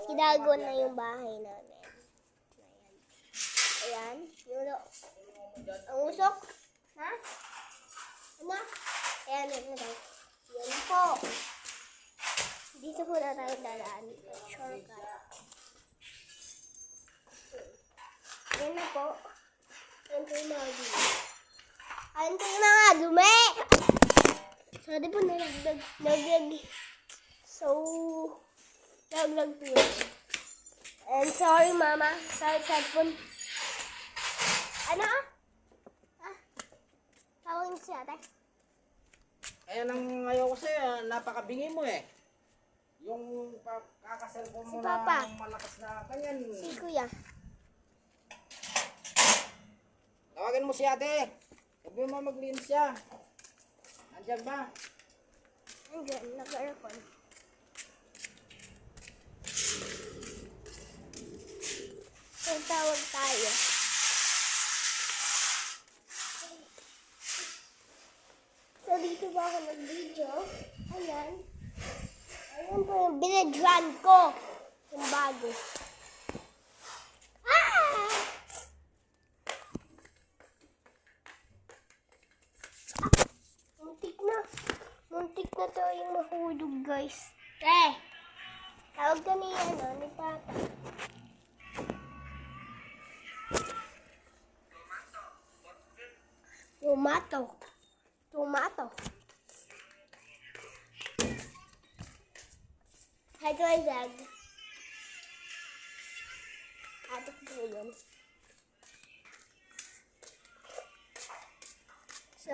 Kinago na yung bahay namin. Ayan. Ang usok. Ha? Ano? Ayan, ito tayo. Yan po. Dito po na tayo dadaan. Shortcut. Ayan na po. Ayan po yung mga dumi. Ayan po yung mga dumi! Sorry po, nalaglag. Nalaglag po yun. And sorry, Mama. Sorry, cellphone. Ano? Tawagin si ate. Ayan ang ayaw ko sa'yo, napakabingi mo eh. Yung kakaselfon mo Si Papa. ng malakas na kanyan. Si Kuya. Tawagin mo si ate. Sabi mo maglinis siya. Andyan ba? Andyan, nag-aircon. So, tawag tayo. So, dito ba ako nag-video? Ayan. Ayan po yung binadyan ko. Yung bago. Ah! Muntik na tayong mahulog, guys. Tawag ka ni Tata. Tomato. Hi, to my vlog. Atok po yun. So,